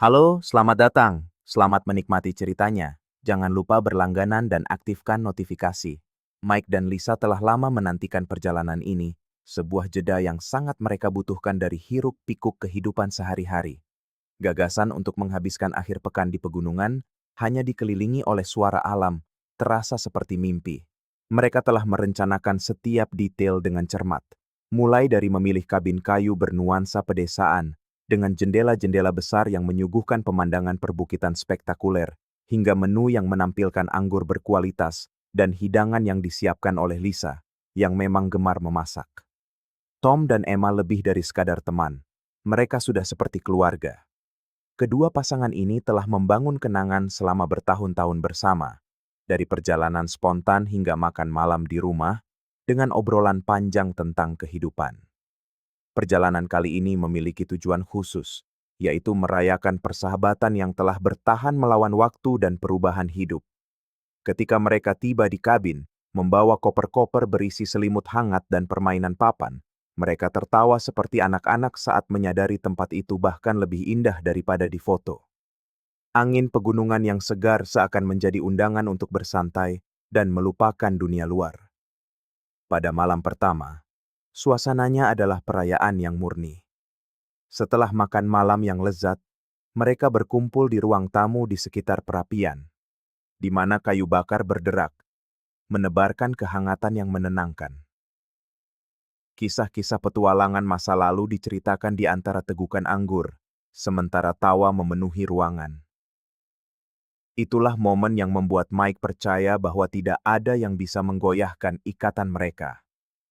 Halo, selamat datang. Selamat menikmati ceritanya. Jangan lupa berlangganan dan aktifkan notifikasi. Mike dan Lisa telah lama menantikan perjalanan ini, sebuah jeda yang sangat mereka butuhkan dari hiruk-pikuk kehidupan sehari-hari. Gagasan untuk menghabiskan akhir pekan di pegunungan hanya dikelilingi oleh suara alam, terasa seperti mimpi. Mereka telah merencanakan setiap detail dengan cermat, mulai dari memilih kabin kayu bernuansa pedesaan, dengan jendela-jendela besar yang menyuguhkan pemandangan perbukitan spektakuler, hingga menu yang menampilkan anggur berkualitas dan hidangan yang disiapkan oleh Lisa, yang memang gemar memasak. Tom dan Emma lebih dari sekadar teman. Mereka sudah seperti keluarga. Kedua pasangan ini telah membangun kenangan selama bertahun-tahun bersama, dari perjalanan spontan hingga makan malam di rumah, dengan obrolan panjang tentang kehidupan. Perjalanan kali ini memiliki tujuan khusus, yaitu merayakan persahabatan yang telah bertahan melawan waktu dan perubahan hidup. Ketika mereka tiba di kabin, membawa koper-koper berisi selimut hangat dan permainan papan, mereka tertawa seperti anak-anak saat menyadari tempat itu bahkan lebih indah daripada di foto. Angin pegunungan yang segar seakan menjadi undangan untuk bersantai dan melupakan dunia luar. Pada malam pertama, suasananya adalah perayaan yang murni. Setelah makan malam yang lezat, mereka berkumpul di ruang tamu di sekitar perapian, di mana kayu bakar berderak, menebarkan kehangatan yang menenangkan. Kisah-kisah petualangan masa lalu diceritakan di antara tegukan anggur, sementara tawa memenuhi ruangan. Itulah momen yang membuat Mike percaya bahwa tidak ada yang bisa menggoyahkan ikatan mereka.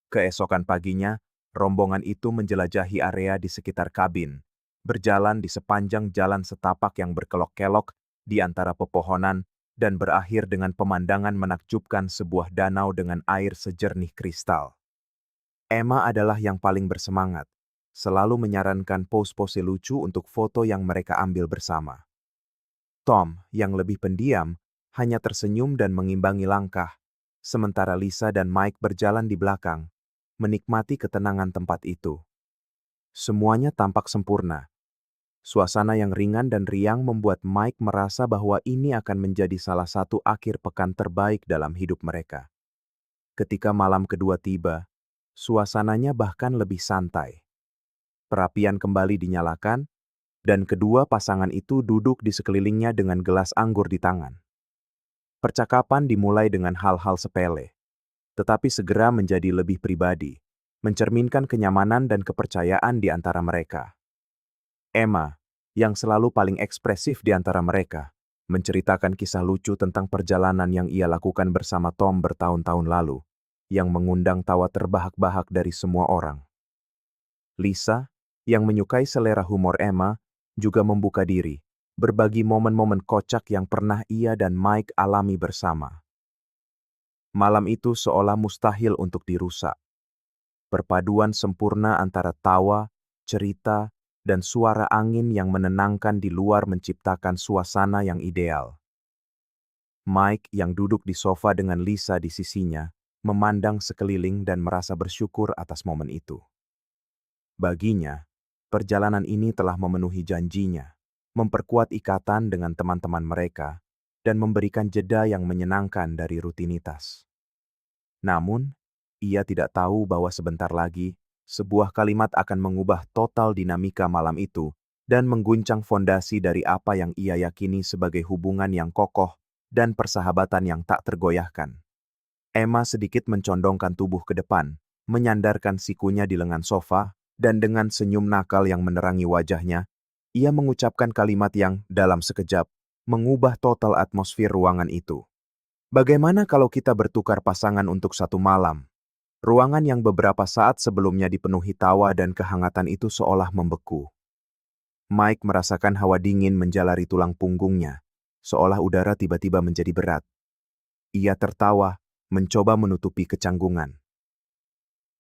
Keesokan paginya, rombongan itu menjelajahi area di sekitar kabin, berjalan di sepanjang jalan setapak yang berkelok-kelok di antara pepohonan, dan berakhir dengan pemandangan menakjubkan sebuah danau dengan air sejernih kristal. Emma adalah yang paling bersemangat, selalu menyarankan pose-pose lucu untuk foto yang mereka ambil bersama. Tom, yang lebih pendiam, hanya tersenyum dan mengimbangi langkah, sementara Lisa dan Mike berjalan di belakang, menikmati ketenangan tempat itu. Semuanya tampak sempurna. Suasana yang ringan dan riang membuat Mike merasa bahwa ini akan menjadi salah satu akhir pekan terbaik dalam hidup mereka. Ketika malam kedua tiba, suasananya bahkan lebih santai. Perapian kembali dinyalakan, dan kedua pasangan itu duduk di sekelilingnya dengan gelas anggur di tangan. Percakapan dimulai dengan hal-hal sepele, tetapi segera menjadi lebih pribadi, mencerminkan kenyamanan dan kepercayaan di antara mereka. Emma, yang selalu paling ekspresif di antara mereka, menceritakan kisah lucu tentang perjalanan yang ia lakukan bersama Tom bertahun-tahun lalu, yang mengundang tawa terbahak-bahak dari semua orang. Lisa, yang menyukai selera humor Emma, juga membuka diri, berbagi momen-momen kocak yang pernah ia dan Mike alami bersama. Malam itu seolah mustahil untuk dirusak. Perpaduan sempurna antara tawa, cerita, dan suara angin yang menenangkan di luar menciptakan suasana yang ideal. Mike yang duduk di sofa dengan Lisa di sisinya, memandang sekeliling dan merasa bersyukur atas momen itu. Baginya, perjalanan ini telah memenuhi janjinya, memperkuat ikatan dengan teman-teman mereka, dan memberikan jeda yang menyenangkan dari rutinitas. Namun, ia tidak tahu bahwa sebentar lagi, sebuah kalimat akan mengubah total dinamika malam itu dan mengguncang fondasi dari apa yang ia yakini sebagai hubungan yang kokoh dan persahabatan yang tak tergoyahkan. Emma sedikit mencondongkan tubuh ke depan, menyandarkan sikunya di lengan sofa, dan dengan senyum nakal yang menerangi wajahnya, ia mengucapkan kalimat yang, dalam sekejap, mengubah total atmosfer ruangan itu. Bagaimana kalau kita bertukar pasangan untuk satu malam? Ruangan yang beberapa saat sebelumnya dipenuhi tawa dan kehangatan itu seolah membeku. Mike merasakan hawa dingin menjalari tulang punggungnya, seolah udara tiba-tiba menjadi berat. Ia tertawa, mencoba menutupi kecanggungan.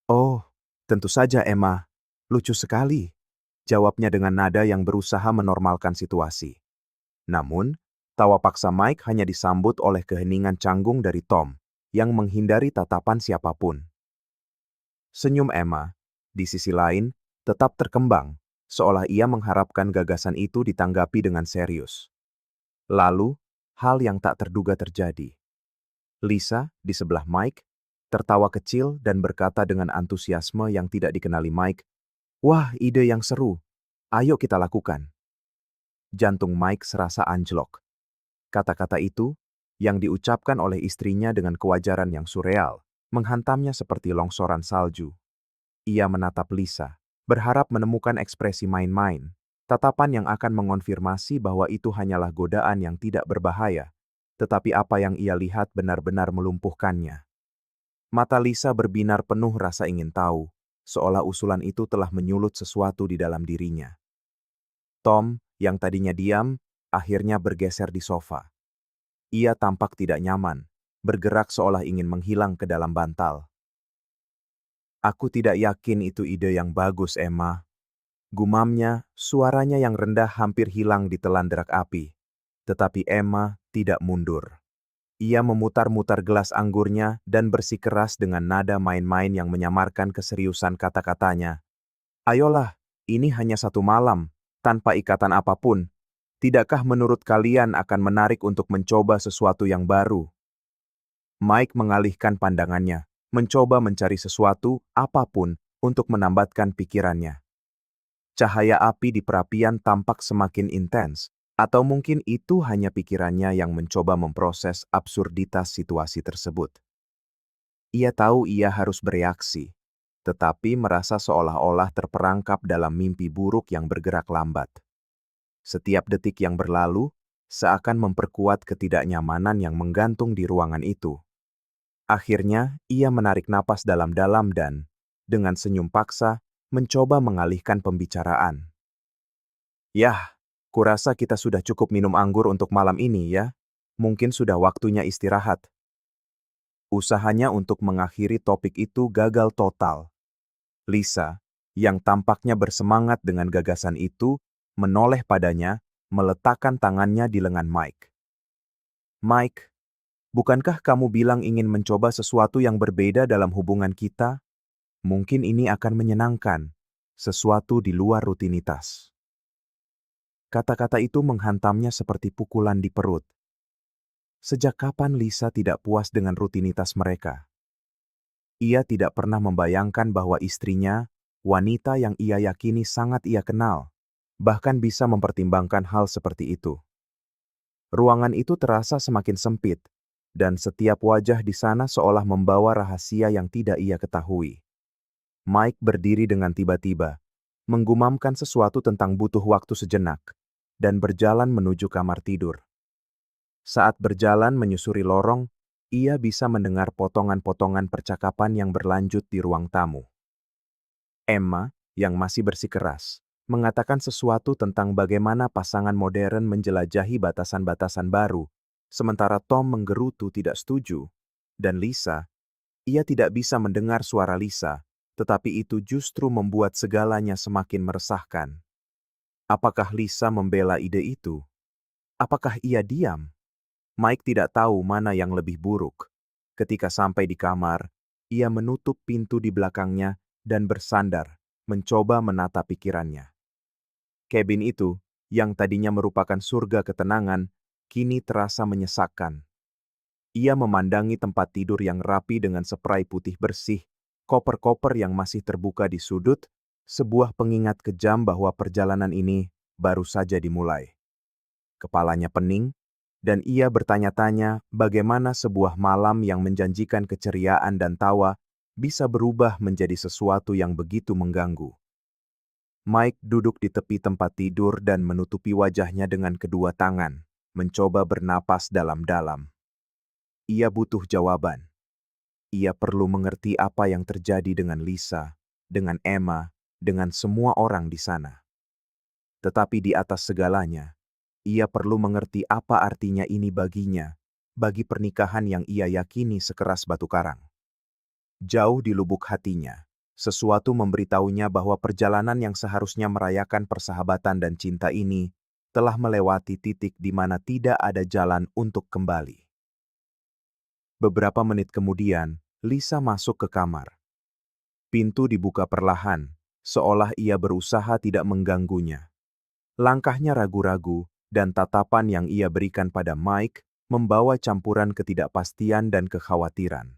"Oh, tentu saja Emma. Lucu sekali," jawabnya dengan nada yang berusaha menormalkan situasi. Namun, tawa paksa Mike hanya disambut oleh keheningan canggung dari Tom, yang menghindari tatapan siapapun. Senyum Emma, di sisi lain, tetap terkembang, seolah ia mengharapkan gagasan itu ditanggapi dengan serius. Lalu, hal yang tak terduga terjadi. Lisa, di sebelah Mike, tertawa kecil dan berkata dengan antusiasme yang tidak dikenali Mike, "Wah, ide yang seru. Ayo kita lakukan." Jantung Mike serasa anjlok. Kata-kata itu, yang diucapkan oleh istrinya dengan kewajaran yang surreal, menghantamnya seperti longsoran salju. Ia menatap Lisa, berharap menemukan ekspresi main-main, tatapan yang akan mengonfirmasi bahwa itu hanyalah godaan yang tidak berbahaya, tetapi apa yang ia lihat benar-benar melumpuhkannya. Mata Lisa berbinar penuh rasa ingin tahu, seolah usulan itu telah menyulut sesuatu di dalam dirinya. Tom, yang tadinya diam, akhirnya bergeser di sofa. Ia tampak tidak nyaman, bergerak seolah ingin menghilang ke dalam bantal. "Aku tidak yakin itu ide yang bagus, Emma." Gumamnya, suaranya yang rendah hampir hilang ditelan derak api. Tetapi Emma tidak mundur. Ia memutar-mutar gelas anggurnya dan bersikeras dengan nada main-main yang menyamarkan keseriusan kata-katanya. "Ayolah, ini hanya satu malam, tanpa ikatan apapun. Tidakkah menurut kalian akan menarik untuk mencoba sesuatu yang baru?" Mike mengalihkan pandangannya, mencoba mencari sesuatu, apapun, untuk menambatkan pikirannya. Cahaya api di perapian tampak semakin intens, atau mungkin itu hanya pikirannya yang mencoba memproses absurditas situasi tersebut. Ia tahu ia harus bereaksi, tetapi merasa seolah-olah terperangkap dalam mimpi buruk yang bergerak lambat. Setiap detik yang berlalu, seakan memperkuat ketidaknyamanan yang menggantung di ruangan itu. Akhirnya, ia menarik napas dalam-dalam dan, dengan senyum paksa, mencoba mengalihkan pembicaraan. "Yah, kurasa kita sudah cukup minum anggur untuk malam ini ya. Mungkin sudah waktunya istirahat." Usahanya untuk mengakhiri topik itu gagal total. Lisa, yang tampaknya bersemangat dengan gagasan itu, menoleh padanya, meletakkan tangannya di lengan Mike. "Mike, bukankah kamu bilang ingin mencoba sesuatu yang berbeda dalam hubungan kita? Mungkin ini akan menyenangkan, sesuatu di luar rutinitas." Kata-kata itu menghantamnya seperti pukulan di perut. Sejak kapan Lisa tidak puas dengan rutinitas mereka? Ia tidak pernah membayangkan bahwa istrinya, wanita yang ia yakini sangat ia kenal, bahkan bisa mempertimbangkan hal seperti itu. Ruangan itu terasa semakin sempit, dan setiap wajah di sana seolah membawa rahasia yang tidak ia ketahui. Mike berdiri dengan tiba-tiba, menggumamkan sesuatu tentang butuh waktu sejenak, dan berjalan menuju kamar tidur. Saat berjalan menyusuri lorong, ia bisa mendengar potongan-potongan percakapan yang berlanjut di ruang tamu. Emma, yang masih bersikeras, mengatakan sesuatu tentang bagaimana pasangan modern menjelajahi batasan-batasan baru, sementara Tom menggerutu tidak setuju, dan Lisa, ia tidak bisa mendengar suara Lisa, tetapi itu justru membuat segalanya semakin meresahkan. Apakah Lisa membela ide itu? Apakah ia diam? Mike tidak tahu mana yang lebih buruk. Ketika sampai di kamar, ia menutup pintu di belakangnya dan bersandar, mencoba menata pikirannya. Cabin itu, yang tadinya merupakan surga ketenangan, kini terasa menyesakkan. Ia memandangi tempat tidur yang rapi dengan spray putih bersih, koper-koper yang masih terbuka di sudut, sebuah pengingat kejam bahwa perjalanan ini baru saja dimulai. Kepalanya pening, dan ia bertanya-tanya bagaimana sebuah malam yang menjanjikan keceriaan dan tawa bisa berubah menjadi sesuatu yang begitu mengganggu. Mike duduk di tepi tempat tidur dan menutupi wajahnya dengan kedua tangan, mencoba bernapas dalam-dalam. Ia butuh jawaban. Ia perlu mengerti apa yang terjadi dengan Lisa, dengan Emma, dengan semua orang di sana. Tetapi di atas segalanya, ia perlu mengerti apa artinya ini baginya, bagi pernikahan yang ia yakini sekeras batu karang. Jauh di lubuk hatinya, sesuatu memberitahunya bahwa perjalanan yang seharusnya merayakan persahabatan dan cinta ini telah melewati titik di mana tidak ada jalan untuk kembali. Beberapa menit kemudian, Lisa masuk ke kamar. Pintu dibuka perlahan, seolah ia berusaha tidak mengganggunya. Langkahnya ragu-ragu, dan tatapan yang ia berikan pada Mike membawa campuran ketidakpastian dan kekhawatiran.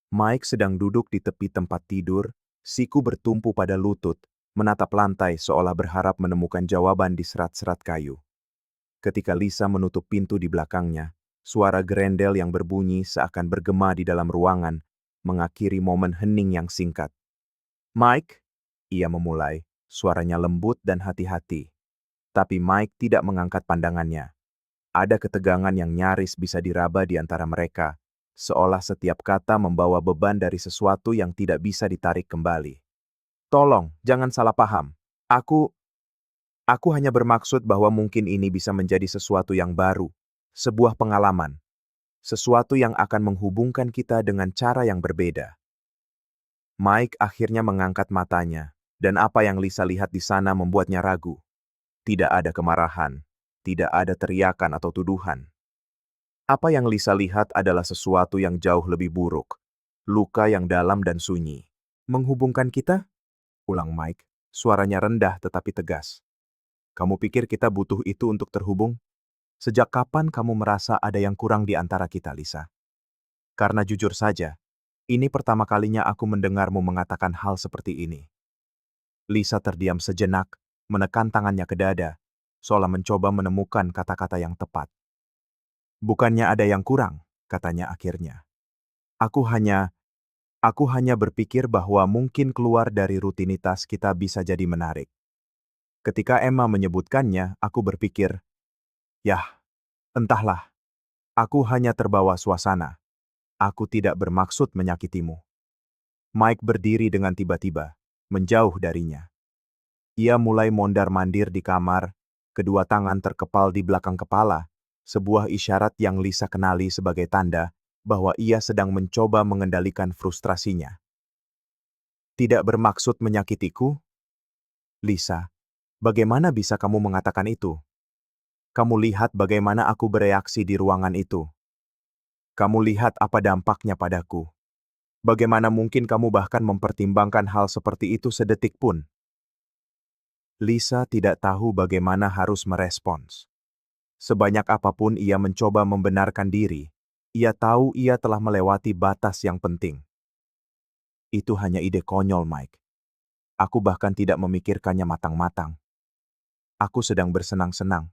Mike sedang duduk di tepi tempat tidur, siku bertumpu pada lutut, menatap lantai seolah berharap menemukan jawaban di serat-serat kayu. Ketika Lisa menutup pintu di belakangnya, suara gerendel yang berbunyi seakan bergema di dalam ruangan, mengakhiri momen hening yang singkat. "Mike," ia memulai, suaranya lembut dan hati-hati. Tapi Mike tidak mengangkat pandangannya. Ada ketegangan yang nyaris bisa diraba di antara mereka, seolah setiap kata membawa beban dari sesuatu yang tidak bisa ditarik kembali. "Tolong, jangan salah paham. Aku hanya bermaksud bahwa mungkin ini bisa menjadi sesuatu yang baru, sebuah pengalaman, sesuatu yang akan menghubungkan kita dengan cara yang berbeda." Mike akhirnya mengangkat matanya, dan apa yang Lisa lihat di sana membuatnya ragu. Tidak ada kemarahan, tidak ada teriakan atau tuduhan. Apa yang Lisa lihat adalah sesuatu yang jauh lebih buruk, luka yang dalam dan sunyi. "Menghubungkan kita?" ulang Mike, suaranya rendah tetapi tegas. "Kamu pikir kita butuh itu untuk terhubung? Sejak kapan kamu merasa ada yang kurang di antara kita, Lisa?" "Karena jujur saja, ini pertama kalinya aku mendengarmu mengatakan hal seperti ini." Lisa terdiam sejenak, menekan tangannya ke dada, seolah mencoba menemukan kata-kata yang tepat. "Bukannya ada yang kurang," katanya akhirnya. Aku hanya berpikir bahwa mungkin keluar dari rutinitas kita bisa jadi menarik." Ketika Emma menyebutkannya, aku berpikir, "Yah, entahlah, aku hanya terbawa suasana. Aku tidak bermaksud menyakitimu." Mike berdiri dengan tiba-tiba, menjauh darinya. Ia mulai mondar-mandir di kamar, kedua tangan terkepal di belakang kepala, sebuah isyarat yang Lisa kenali sebagai tanda bahwa ia sedang mencoba mengendalikan frustrasinya. "Tidak bermaksud menyakitiku?" "Lisa, bagaimana bisa kamu mengatakan itu? Kamu lihat bagaimana aku bereaksi di ruangan itu. Kamu lihat apa dampaknya padaku. Bagaimana mungkin kamu bahkan mempertimbangkan hal seperti itu sedetik pun?" Lisa tidak tahu bagaimana harus merespons. Sebanyak apapun ia mencoba membenarkan diri, ia tahu ia telah melewati batas yang penting. "Itu hanya ide konyol, Mike. Aku bahkan tidak memikirkannya matang-matang. Aku sedang bersenang-senang.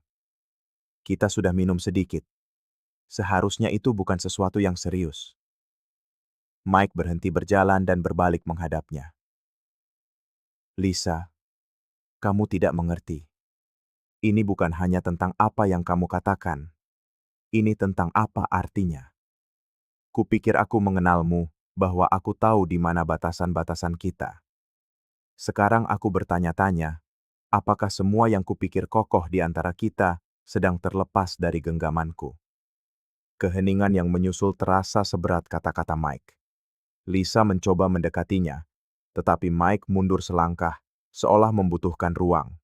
Kita sudah minum sedikit. Seharusnya itu bukan sesuatu yang serius." Mike berhenti berjalan dan berbalik menghadapnya. "Lisa, kamu tidak mengerti. Ini bukan hanya tentang apa yang kamu katakan. Ini tentang apa artinya. Kupikir aku mengenalmu, bahwa aku tahu di mana batasan-batasan kita. Sekarang aku bertanya-tanya, apakah semua yang kupikir kokoh di antara kita sedang terlepas dari genggamanku?" Keheningan yang menyusul terasa seberat kata-kata Mike. Lisa mencoba mendekatinya, tetapi Mike mundur selangkah, seolah membutuhkan ruang.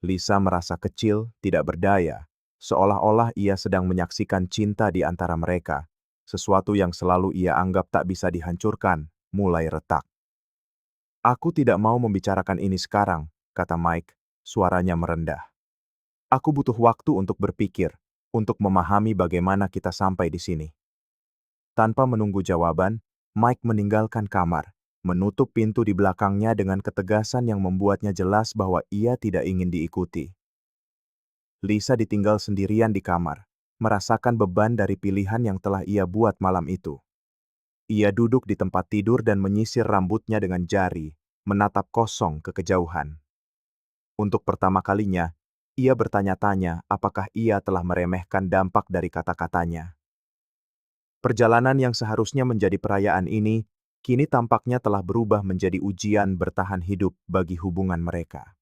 Lisa merasa kecil, tidak berdaya, seolah-olah ia sedang menyaksikan cinta di antara mereka, sesuatu yang selalu ia anggap tak bisa dihancurkan, mulai retak. "Aku tidak mau membicarakan ini sekarang," kata Mike, suaranya merendah. "Aku butuh waktu untuk berpikir, untuk memahami bagaimana kita sampai di sini." Tanpa menunggu jawaban, Mike meninggalkan kamar, menutup pintu di belakangnya dengan ketegasan yang membuatnya jelas bahwa ia tidak ingin diikuti. Lisa ditinggal sendirian di kamar, merasakan beban dari pilihan yang telah ia buat malam itu. Ia duduk di tempat tidur dan menyisir rambutnya dengan jari, menatap kosong ke kejauhan. Untuk pertama kalinya, ia bertanya-tanya apakah ia telah meremehkan dampak dari kata-katanya. Perjalanan yang seharusnya menjadi perayaan ini, kini tampaknya telah berubah menjadi ujian bertahan hidup bagi hubungan mereka.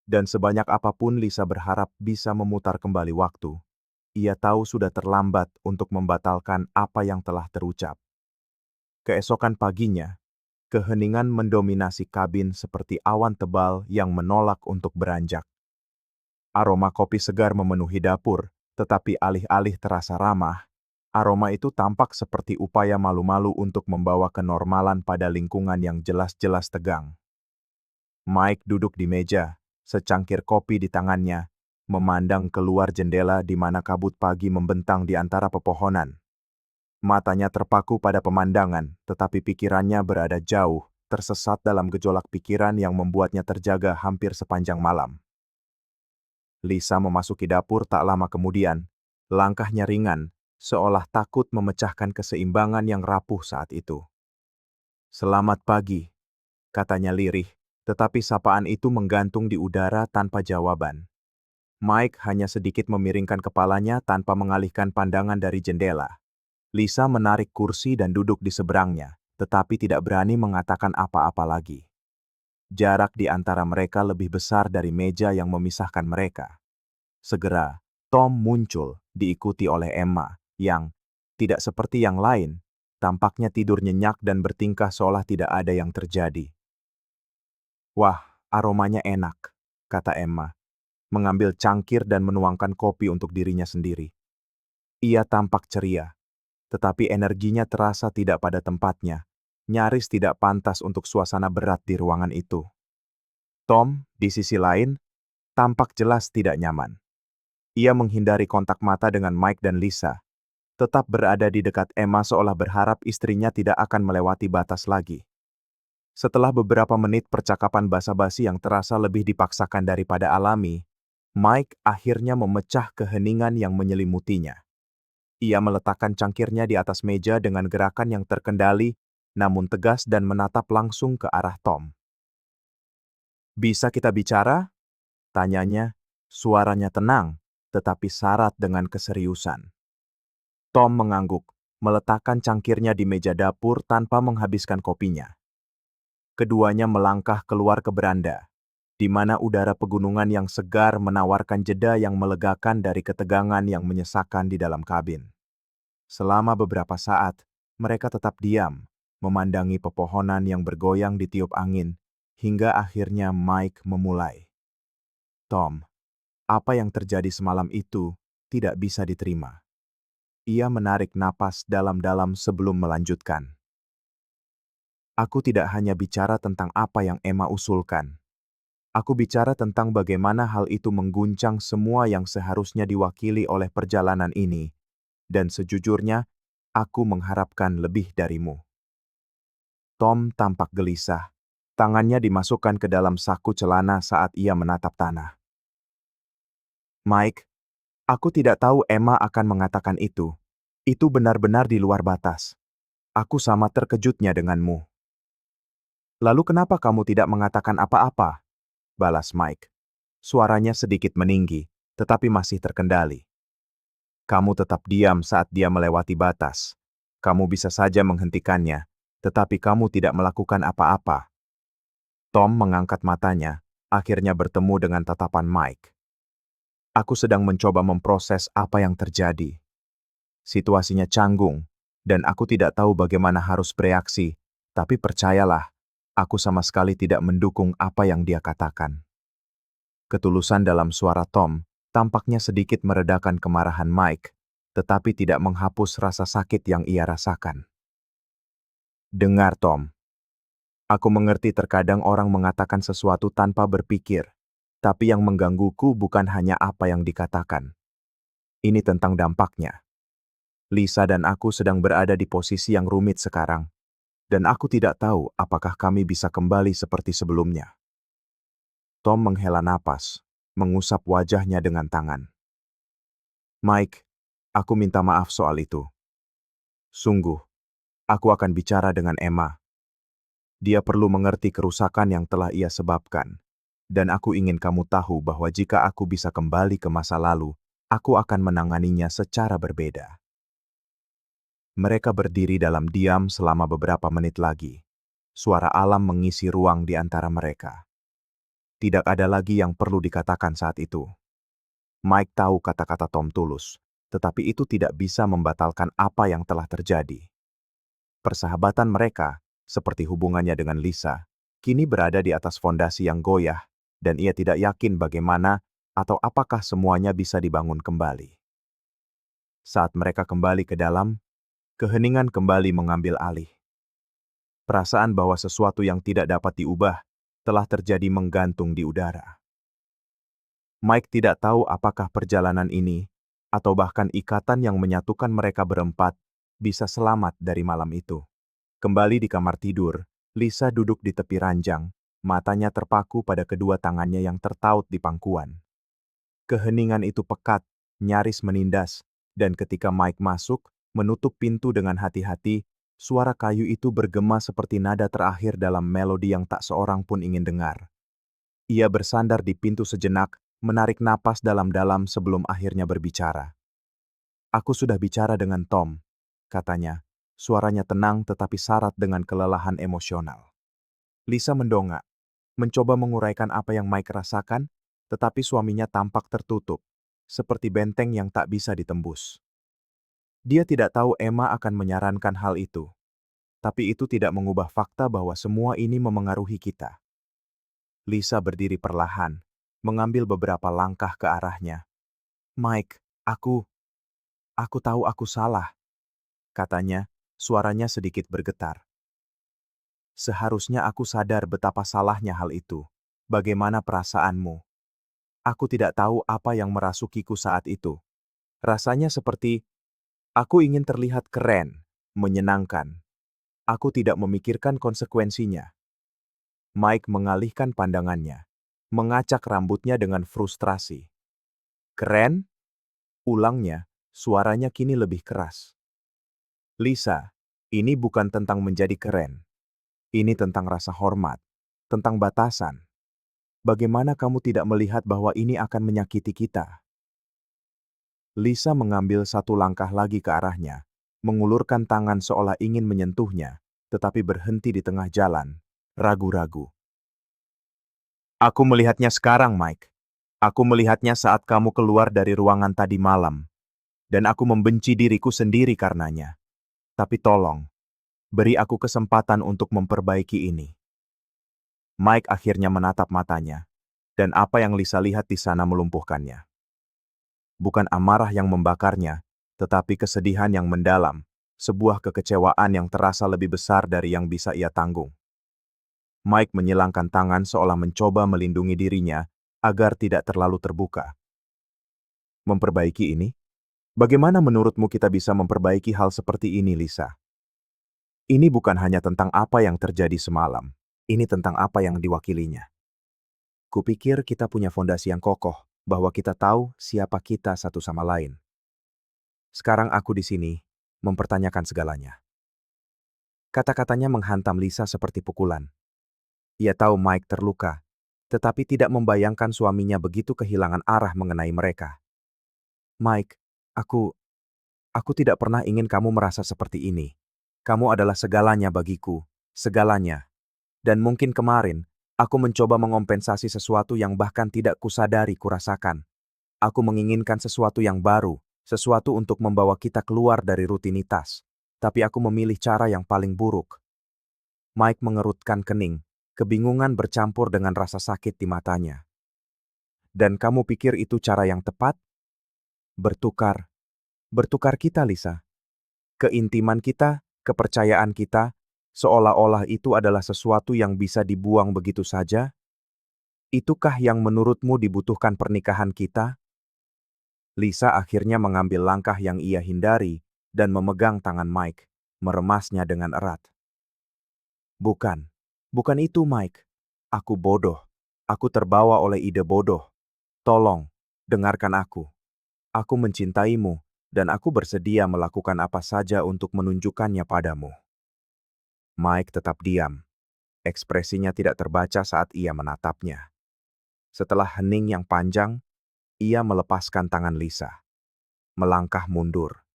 Dan sebanyak apapun Lisa berharap bisa memutar kembali waktu, ia tahu sudah terlambat untuk membatalkan apa yang telah terucap. Keesokan paginya, keheningan mendominasi kabin seperti awan tebal yang menolak untuk beranjak. Aroma kopi segar memenuhi dapur, tetapi alih-alih terasa ramah, aroma itu tampak seperti upaya malu-malu untuk membawa kenormalan pada lingkungan yang jelas-jelas tegang. Mike duduk di meja, secangkir kopi di tangannya, memandang keluar jendela di mana kabut pagi membentang di antara pepohonan. Matanya terpaku pada pemandangan, tetapi pikirannya berada jauh, tersesat dalam gejolak pikiran yang membuatnya terjaga hampir sepanjang malam. Lisa memasuki dapur tak lama kemudian. Langkahnya ringan, seolah takut memecahkan keseimbangan yang rapuh saat itu. "Selamat pagi," katanya lirih, tetapi sapaan itu menggantung di udara tanpa jawaban. Mike hanya sedikit memiringkan kepalanya tanpa mengalihkan pandangan dari jendela. Lisa menarik kursi dan duduk di seberangnya, tetapi tidak berani mengatakan apa-apa lagi. Jarak di antara mereka lebih besar dari meja yang memisahkan mereka. Segera, Tom muncul, diikuti oleh Emma, yang, tidak seperti yang lain, tampaknya tidur nyenyak dan bertingkah seolah tidak ada yang terjadi. "Wah, aromanya enak," kata Emma, mengambil cangkir dan menuangkan kopi untuk dirinya sendiri. Ia tampak ceria, tetapi energinya terasa tidak pada tempatnya, nyaris tidak pantas untuk suasana berat di ruangan itu. Tom, di sisi lain, tampak jelas tidak nyaman. Ia menghindari kontak mata dengan Mike dan Lisa, tetap berada di dekat Emma seolah berharap istrinya tidak akan melewati batas lagi. Setelah beberapa menit percakapan basa-basi yang terasa lebih dipaksakan daripada alami, Mike akhirnya memecah keheningan yang menyelimutinya. Ia meletakkan cangkirnya di atas meja dengan gerakan yang terkendali, namun tegas dan menatap langsung ke arah Tom. "Bisa kita bicara?" tanyanya, suaranya tenang, tetapi syarat dengan keseriusan. Tom mengangguk, meletakkan cangkirnya di meja dapur tanpa menghabiskan kopinya. Keduanya melangkah keluar ke beranda, di mana udara pegunungan yang segar menawarkan jeda yang melegakan dari ketegangan yang menyesakan di dalam kabin. Selama beberapa saat, mereka tetap diam, memandangi pepohonan yang bergoyang ditiup angin, hingga akhirnya Mike memulai. "Tom, apa yang terjadi semalam itu tidak bisa diterima." Ia menarik napas dalam-dalam sebelum melanjutkan. "Aku tidak hanya bicara tentang apa yang Emma usulkan. Aku bicara tentang bagaimana hal itu mengguncang semua yang seharusnya diwakili oleh perjalanan ini. Dan sejujurnya, aku mengharapkan lebih darimu." Tom tampak gelisah. Tangannya dimasukkan ke dalam saku celana saat ia menatap tanah. "Mike, aku tidak tahu Emma akan mengatakan itu. Itu benar-benar di luar batas. Aku sama terkejutnya denganmu." "Lalu kenapa kamu tidak mengatakan apa-apa?" balas Mike. Suaranya sedikit meninggi, tetapi masih terkendali. "Kamu tetap diam saat dia melewati batas. Kamu bisa saja menghentikannya, tetapi kamu tidak melakukan apa-apa." Tom mengangkat matanya, akhirnya bertemu dengan tatapan Mike. "Aku sedang mencoba memproses apa yang terjadi. Situasinya canggung, dan aku tidak tahu bagaimana harus bereaksi, tapi percayalah, aku sama sekali tidak mendukung apa yang dia katakan." Ketulusan dalam suara Tom tampaknya sedikit meredakan kemarahan Mike, tetapi tidak menghapus rasa sakit yang ia rasakan. "Dengar, Tom. Aku mengerti terkadang orang mengatakan sesuatu tanpa berpikir, tapi yang menggangguku bukan hanya apa yang dikatakan. Ini tentang dampaknya. Lisa dan aku sedang berada di posisi yang rumit sekarang, dan aku tidak tahu apakah kami bisa kembali seperti sebelumnya." Tom menghela napas, mengusap wajahnya dengan tangan. "Mike, aku minta maaf soal itu. Sungguh, aku akan bicara dengan Emma. Dia perlu mengerti kerusakan yang telah ia sebabkan. Dan aku ingin kamu tahu bahwa jika aku bisa kembali ke masa lalu, aku akan menanganinya secara berbeda." Mereka berdiri dalam diam selama beberapa menit lagi. Suara alam mengisi ruang di antara mereka. Tidak ada lagi yang perlu dikatakan saat itu. Mike tahu kata-kata Tom tulus, tetapi itu tidak bisa membatalkan apa yang telah terjadi. Persahabatan mereka, seperti hubungannya dengan Lisa, kini berada di atas fondasi yang goyah, dan ia tidak yakin bagaimana atau apakah semuanya bisa dibangun kembali. Saat mereka kembali ke dalam, keheningan kembali mengambil alih. Perasaan bahwa sesuatu yang tidak dapat diubah telah terjadi menggantung di udara. Mike tidak tahu apakah perjalanan ini, atau bahkan ikatan yang menyatukan mereka berempat, bisa selamat dari malam itu. Kembali di kamar tidur, Lisa duduk di tepi ranjang, matanya terpaku pada kedua tangannya yang tertaut di pangkuan. Keheningan itu pekat, nyaris menindas, dan ketika Mike masuk, menutup pintu dengan hati-hati, suara kayu itu bergema seperti nada terakhir dalam melodi yang tak seorang pun ingin dengar. Ia bersandar di pintu sejenak, menarik napas dalam-dalam sebelum akhirnya berbicara. "Aku sudah bicara dengan Tom," katanya. Suaranya tenang tetapi syarat dengan kelelahan emosional. Lisa mendongak, mencoba menguraikan apa yang Mike rasakan, tetapi suaminya tampak tertutup, seperti benteng yang tak bisa ditembus. Dia tidak tahu Emma akan menyarankan hal itu, tapi itu tidak mengubah fakta bahwa semua ini memengaruhi kita. Lisa berdiri perlahan, mengambil beberapa langkah ke arahnya. "Mike, aku tahu aku salah," katanya, suaranya sedikit bergetar. "Seharusnya aku sadar betapa salahnya hal itu. Bagaimana perasaanmu? Aku tidak tahu apa yang merasukiku saat itu. Rasanya seperti aku ingin terlihat keren, menyenangkan. Aku tidak memikirkan konsekuensinya." Mike mengalihkan pandangannya, mengacak rambutnya dengan frustrasi. "Keren?" ulangnya, suaranya kini lebih keras. "Lisa, ini bukan tentang menjadi keren. Ini tentang rasa hormat, tentang batasan. Bagaimana kamu tidak melihat bahwa ini akan menyakiti kita?" Lisa mengambil satu langkah lagi ke arahnya, mengulurkan tangan seolah ingin menyentuhnya, tetapi berhenti di tengah jalan, ragu-ragu. "Aku melihatnya sekarang, Mike. Aku melihatnya saat kamu keluar dari ruangan tadi malam, dan aku membenci diriku sendiri karenanya. Tapi tolong, beri aku kesempatan untuk memperbaiki ini." Mike akhirnya menatap matanya, dan apa yang Lisa lihat di sana melumpuhkannya. Bukan amarah yang membakarnya, tetapi kesedihan yang mendalam, sebuah kekecewaan yang terasa lebih besar dari yang bisa ia tanggung. Mike menyilangkan tangan seolah mencoba melindungi dirinya agar tidak terlalu terbuka. "Memperbaiki ini? Bagaimana menurutmu kita bisa memperbaiki hal seperti ini, Lisa? Ini bukan hanya tentang apa yang terjadi semalam. Ini tentang apa yang diwakilinya. Kupikir kita punya fondasi yang kokoh, bahwa kita tahu siapa kita satu sama lain. Sekarang aku di sini, mempertanyakan segalanya." Kata-katanya menghantam Lisa seperti pukulan. Ia tahu Mike terluka, tetapi tidak membayangkan suaminya begitu kehilangan arah mengenai mereka. "Mike, aku tidak pernah ingin kamu merasa seperti ini. Kamu adalah segalanya bagiku, segalanya. Dan mungkin kemarin, aku mencoba mengompensasi sesuatu yang bahkan tidak kusadari kurasakan. Aku menginginkan sesuatu yang baru, sesuatu untuk membawa kita keluar dari rutinitas. Tapi aku memilih cara yang paling buruk." Mike mengerutkan kening, kebingungan bercampur dengan rasa sakit di matanya. "Dan kamu pikir itu cara yang tepat? Bertukar. Bertukar kita, Lisa. Keintiman kita, kepercayaan kita, seolah-olah itu adalah sesuatu yang bisa dibuang begitu saja? Itukah yang menurutmu dibutuhkan pernikahan kita?" Lisa akhirnya mengambil langkah yang ia hindari dan memegang tangan Mike, meremasnya dengan erat. "Bukan. Bukan itu, Mike. Aku bodoh. Aku terbawa oleh ide bodoh. Tolong, dengarkan aku. Aku mencintaimu, dan aku bersedia melakukan apa saja untuk menunjukkannya padamu." Mike tetap diam. Ekspresinya tidak terbaca saat ia menatapnya. Setelah hening yang panjang, ia melepaskan tangan Lisa. Melangkah mundur.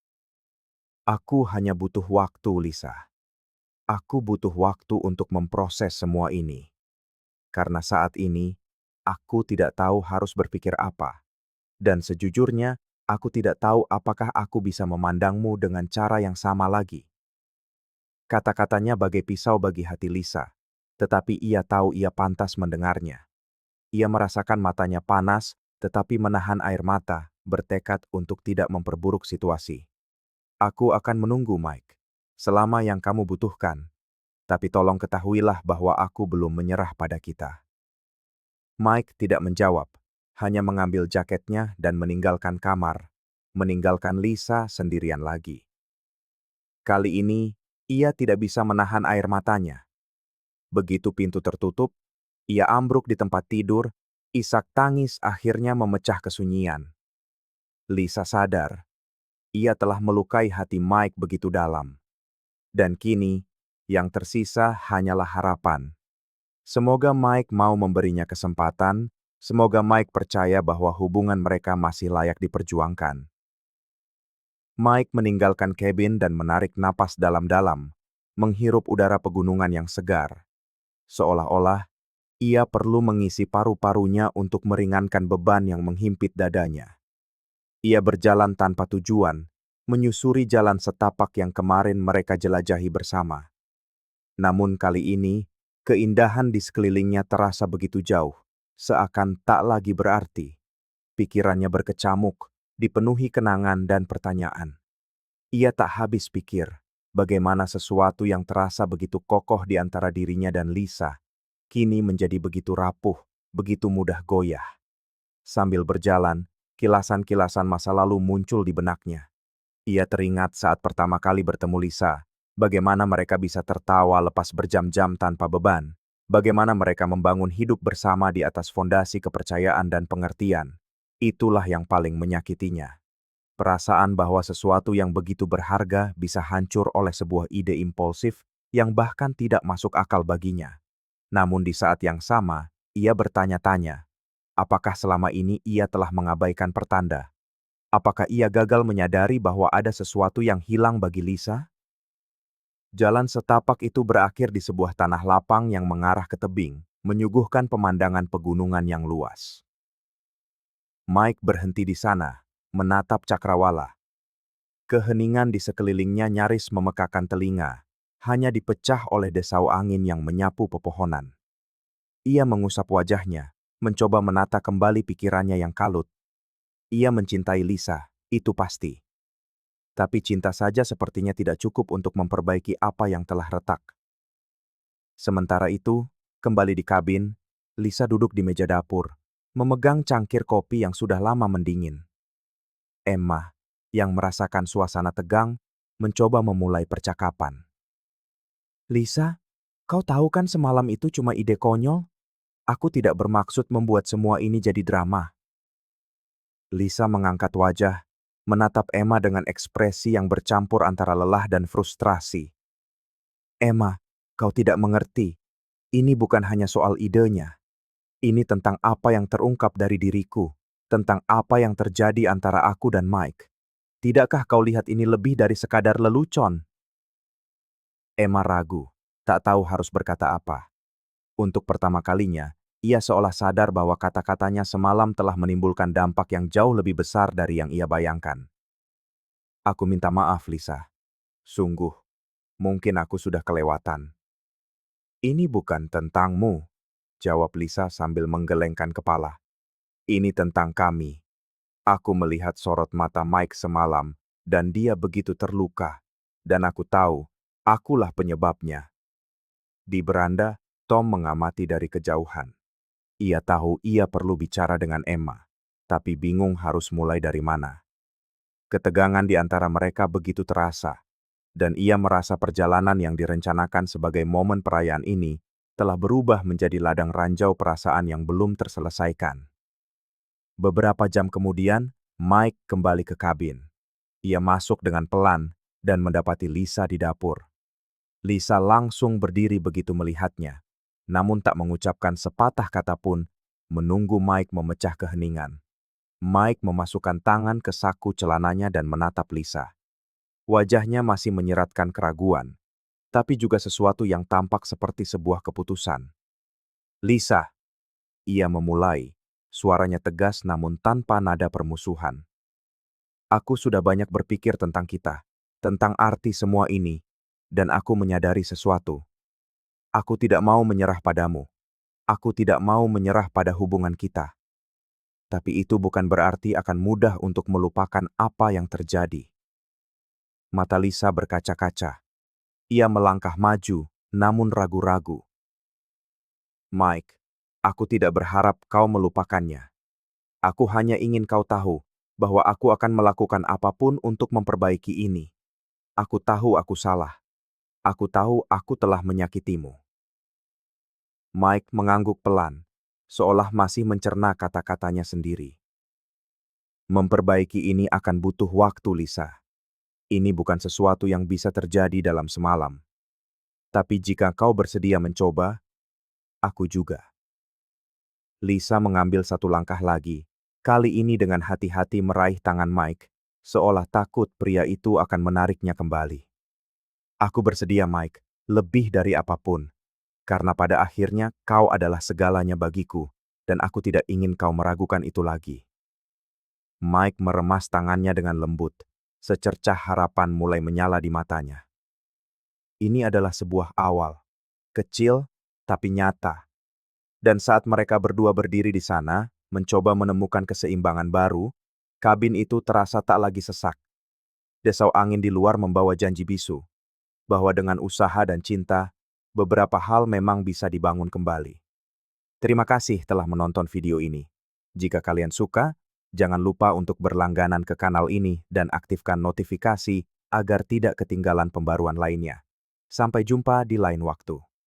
"Aku hanya butuh waktu, Lisa. Aku butuh waktu untuk memproses semua ini. Karena saat ini, aku tidak tahu harus berpikir apa. Dan sejujurnya, aku tidak tahu apakah aku bisa memandangmu dengan cara yang sama lagi." Kata-katanya bagai pisau bagi hati Lisa, tetapi ia tahu ia pantas mendengarnya. Ia merasakan matanya panas, tetapi menahan air mata, bertekad untuk tidak memperburuk situasi. "Aku akan menunggu, Mike. Selama yang kamu butuhkan. Tapi tolong ketahuilah bahwa aku belum menyerah pada kita. Mike tidak menjawab, hanya mengambil jaketnya dan meninggalkan kamar, meninggalkan Lisa sendirian lagi. Kali ini, ia tidak bisa menahan air matanya. Begitu pintu tertutup, ia ambruk di tempat tidur, isak tangis akhirnya memecah kesunyian. Lisa sadar, ia telah melukai hati Mike begitu dalam. Dan kini, yang tersisa hanyalah harapan. Semoga Mike mau memberinya kesempatan, semoga Mike percaya bahwa hubungan mereka masih layak diperjuangkan. Mike meninggalkan kabin dan menarik napas dalam-dalam, menghirup udara pegunungan yang segar. Seolah-olah, ia perlu mengisi paru-parunya untuk meringankan beban yang menghimpit dadanya. Ia berjalan tanpa tujuan, menyusuri jalan setapak yang kemarin mereka jelajahi bersama. Namun kali ini, keindahan di sekelilingnya terasa begitu jauh, seakan tak lagi berarti. Pikirannya berkecamuk, dipenuhi kenangan dan pertanyaan. Ia tak habis pikir, bagaimana sesuatu yang terasa begitu kokoh di antara dirinya dan Lisa, kini menjadi begitu rapuh, begitu mudah goyah. Sambil berjalan, kilasan-kilasan masa lalu muncul di benaknya. Ia teringat saat pertama kali bertemu Lisa, bagaimana mereka bisa tertawa lepas berjam-jam tanpa beban, bagaimana mereka membangun hidup bersama di atas fondasi kepercayaan dan pengertian. Itulah yang paling menyakitinya. Perasaan bahwa sesuatu yang begitu berharga bisa hancur oleh sebuah ide impulsif yang bahkan tidak masuk akal baginya. Namun di saat yang sama, ia bertanya-tanya, apakah selama ini ia telah mengabaikan pertanda? Apakah ia gagal menyadari bahwa ada sesuatu yang hilang bagi Lisa? Jalan setapak itu berakhir di sebuah tanah lapang yang mengarah ke tebing, menyuguhkan pemandangan pegunungan yang luas. Mike berhenti di sana, menatap cakrawala. Keheningan di sekelilingnya nyaris memekakan telinga, hanya dipecah oleh desau angin yang menyapu pepohonan. Ia mengusap wajahnya, mencoba menata kembali pikirannya yang kalut. Ia mencintai Lisa, itu pasti. Tapi cinta saja sepertinya tidak cukup untuk memperbaiki apa yang telah retak. Sementara itu, kembali di kabin, Lisa duduk di meja dapur, memegang cangkir kopi yang sudah lama mendingin. Emma, yang merasakan suasana tegang, mencoba memulai percakapan. Lisa, kau tahu kan semalam itu cuma ide konyol? Aku tidak bermaksud membuat semua ini jadi drama. Lisa mengangkat wajah, menatap Emma dengan ekspresi yang bercampur antara lelah dan frustrasi. Emma, kau tidak mengerti. Ini bukan hanya soal idenya. Ini tentang apa yang terungkap dari diriku, tentang apa yang terjadi antara aku dan Mike. Tidakkah kau lihat ini lebih dari sekadar lelucon? Emma ragu, tak tahu harus berkata apa. Untuk pertama kalinya, ia seolah sadar bahwa kata-katanya semalam telah menimbulkan dampak yang jauh lebih besar dari yang ia bayangkan. Aku minta maaf, Lisa. Sungguh, mungkin aku sudah kelewatan. Ini bukan tentangmu, jawab Lisa sambil menggelengkan kepala. Ini tentang kami. Aku melihat sorot mata Mike semalam, dan dia begitu terluka. Dan aku tahu, akulah penyebabnya. Di beranda, Tom mengamati dari kejauhan. Ia tahu ia perlu bicara dengan Emma, tapi bingung harus mulai dari mana. Ketegangan di antara mereka begitu terasa, dan ia merasa perjalanan yang direncanakan sebagai momen perayaan ini telah berubah menjadi ladang ranjau perasaan yang belum terselesaikan. Beberapa jam kemudian, Mike kembali ke kabin. Ia masuk dengan pelan dan mendapati Lisa di dapur. Lisa langsung berdiri begitu melihatnya, namun tak mengucapkan sepatah kata pun, menunggu Mike memecah keheningan. Mike memasukkan tangan ke saku celananya dan menatap Lisa. Wajahnya masih menyeratkan keraguan, tapi juga sesuatu yang tampak seperti sebuah keputusan. Lisa, ia memulai, suaranya tegas namun tanpa nada permusuhan. Aku sudah banyak berpikir tentang kita, tentang arti semua ini, dan aku menyadari sesuatu. Aku tidak mau menyerah padamu. Aku tidak mau menyerah pada hubungan kita. Tapi itu bukan berarti akan mudah untuk melupakan apa yang terjadi. Mata Lisa berkaca-kaca. Ia melangkah maju, namun ragu-ragu. Mike, aku tidak berharap kau melupakannya. Aku hanya ingin kau tahu bahwa aku akan melakukan apapun untuk memperbaiki ini. Aku tahu aku salah. Aku tahu aku telah menyakitimu. Mike mengangguk pelan, seolah masih mencerna kata-katanya sendiri. Memperbaiki ini akan butuh waktu, Lisa. Ini bukan sesuatu yang bisa terjadi dalam semalam. Tapi jika kau bersedia mencoba, aku juga. Lisa mengambil satu langkah lagi, kali ini dengan hati-hati meraih tangan Mike, seolah takut pria itu akan menariknya kembali. Aku bersedia, Mike, lebih dari apapun. Karena pada akhirnya kau adalah segalanya bagiku, dan aku tidak ingin kau meragukan itu lagi. Mike meremas tangannya dengan lembut, secercah harapan mulai menyala di matanya. Ini adalah sebuah awal, kecil tapi nyata. Dan saat mereka berdua berdiri di sana, mencoba menemukan keseimbangan baru, kabin itu terasa tak lagi sesak. Desau angin di luar membawa janji bisu, bahwa dengan usaha dan cinta, beberapa hal memang bisa dibangun kembali. Terima kasih telah menonton video ini. Jika kalian suka, jangan lupa untuk berlangganan ke kanal ini dan aktifkan notifikasi agar tidak ketinggalan pembaruan lainnya. Sampai jumpa di lain waktu.